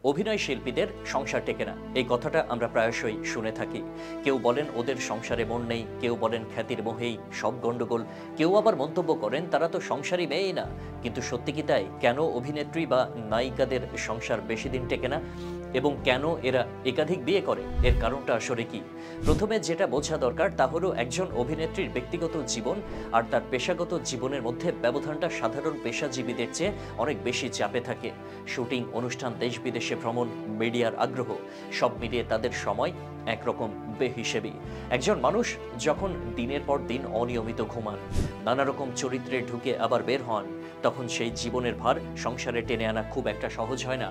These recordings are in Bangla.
অভিনয় শিল্পীদের সংসার টেকে না, এই কথাটা আমরা প্রায়শই শুনে থাকি। কেউ বলেন ওদের সংসারে মন নেই, কেউ বলেন খ্যাতির মোহেই সব গন্ডগোল, কেউ আবার মন্তব্য করেন তারা তো সংসারই মেয়েই না। কিন্তু সত্যি কি তাই? কেন অভিনেত্রী বা নায়িকাদের সংসার বেশি দিন টেকে না এবং কেন এরা একাধিক বিয়ে করে? এর কারণটা আসলে কি? প্রথমে যেটা বোঝা দরকার তা হলো একজন অভিনেত্রীর ব্যক্তিগত জীবন আর তার পেশাগত জীবনের মধ্যে ব্যবধানটা সাধারণ পেশাজীবীদের চেয়ে অনেক বেশি চাপে থাকে। শুটিং, অনুষ্ঠান, দেশ বিদেশে ভ্রমণ, মিডিয়ার আগ্রহ সব মিলিয়ে তাদের সময় একরকম বেহিসেবি। একজন মানুষ যখন দিনের পর দিন অনিয়মিত ঘুমান, নানা রকম চরিত্রে ঢুকে আবার বের হন, তখন সেই জীবনের ভার সংসারে টেনে আনা খুব একটা সহজ হয় না।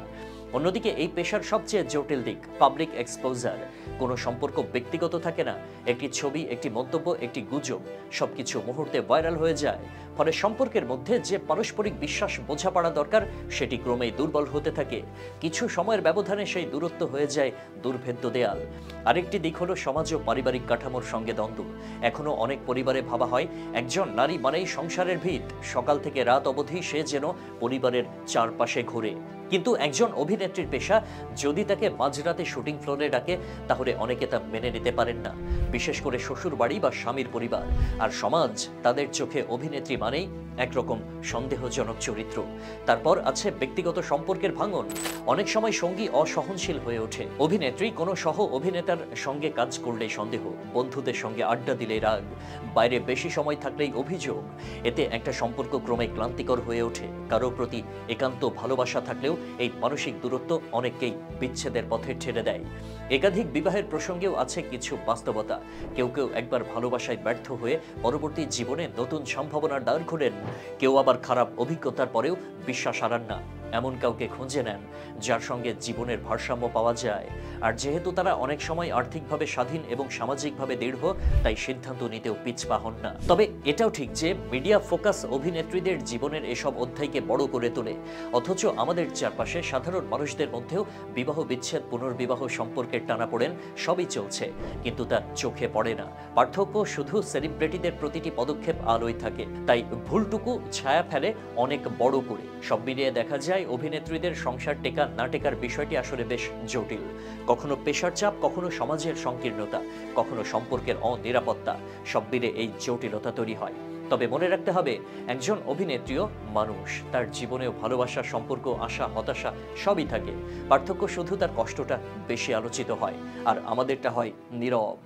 অন্যদিকে এই পেশার সবচেয়ে জটিল দিক পাবলিক এক্সপোজার। কোনো সম্পর্ক ব্যক্তিগত থাকে না, একটি ছবি, একটি মন্তব্য, একটি গুজব সবকিছু মুহূর্তে ভাইরাল হয়ে যায়। ফলে সম্পর্কের মধ্যে যে পারস্পরিক বিশ্বাস, বোঝাপড়া দরকার সেটি ক্রমেই দুর্বল হতে থাকে। কিছু সময়ের ব্যবধানে সেই দূরত্ব হয়ে যায় দুর্ভেদ্য দেয়াল। আরেকটি দিক হলো সমাজ ও পারিবারিক কাঠামোর সঙ্গে দ্বন্দ্ব। এখনো অনেক পরিবারে ভাবা হয় একজন নারী মানেই সংসারের ভিত, সকাল থেকে রাত অবধি সে যেন পরিবারের চারপাশে ঘুরে। কিন্তু একজন অভিনেত্রীর পেশা, যদি তাকে মাঝরাতে শুটিং ফ্লোরে ডাকে তাহলে অনেকে তা মেনে নিতে পারেন না, বিশেষ করে শ্বশুর বাড়ি বা স্বামীর পরিবার। আর সমাজ তাদের চোখে অভিনেত্রী মানেই একরকম সন্দেহজনক চরিত্র। তারপর আছে ব্যক্তিগত সম্পর্কের ভাঙন। অনেক সময় সঙ্গী অসহনশীল হয়ে ওঠে। অভিনেত্রী কোনো সহ অভিনেতার সঙ্গে কাজ করলেই সন্দেহ, বন্ধুদের সঙ্গে আড্ডা দিলেই রাগ, বাইরে বেশি সময় থাকলেই অভিযোগ। এতে একটা সম্পর্ক ক্রমে ক্লান্তিকর হয়ে ওঠে। কারো প্রতি একান্ত ভালোবাসা থাকলেও এই মানসিক দূরত্ব অনেককেই বিচ্ছেদের পথে ঠেলে দেয়। একাধিক বিবাহের প্রসঙ্গেও আছে কিছু বাস্তবতা। কেউ কেউ একবার ভালোবাসায় ব্যর্থ হয়ে পরবর্তী জীবনে নতুন সম্ভাবনার দ্বার খোলেন। কেউ আবার খারাপ অভিজ্ঞতার পরেও বিশ্বাস হারান না, এমন কাউকে খুঁজে নেন যার সঙ্গে জীবনের ভারসাম্য পাওয়া যায়। আর যেহেতু তারা অনেক সময় আর্থিকভাবে স্বাধীন এবং সামাজিকভাবে দৃঢ়, তাই সিদ্ধান্ত নিতেও পিছপা হন না। তবে এটাও ঠিক যে মিডিয়া ফোকাস অভিনেত্রীদের জীবনের এসব অধ্যায়কে বড় করে তোলে, অথচ আমাদের চারপাশে সাধারণ মানুষদের মধ্যেও বিবাহ বিচ্ছেদ, পুনর্বিবাহ, সম্পর্কের টানাপোড়েন সবই চলছে, কিন্তু তা চোখে পড়ে না। পার্থক্য শুধু সেলিব্রিটিদের প্রতিটি পদক্ষেপ আলোয় থাকে, তাই ভুলটুকু ছায়া ফেলে অনেক বড় করে। সব মিলিয়ে দেখা যায় অভিনেত্রীদের সংসার টেকা না টেকার বিষয়টি আসলে বেশ জটিল। কখনো পেশার চাপ, কখনো সমাজের সংকীর্ণতা, কখনো সম্পর্কের অনিরাপত্তা, সব মিলে এই জটিলতা তৈরি হয়। তবে মনে রাখতে হবে একজন অভিনেত্রীও মানুষ, তার জীবনেও ভালোবাসা, সম্পর্ক, আশা, হতাশা সবই থাকে। পার্থক্য শুধু তার কষ্টটা বেশি আলোচিত হয় আর আমাদেরটা হয় নীরব।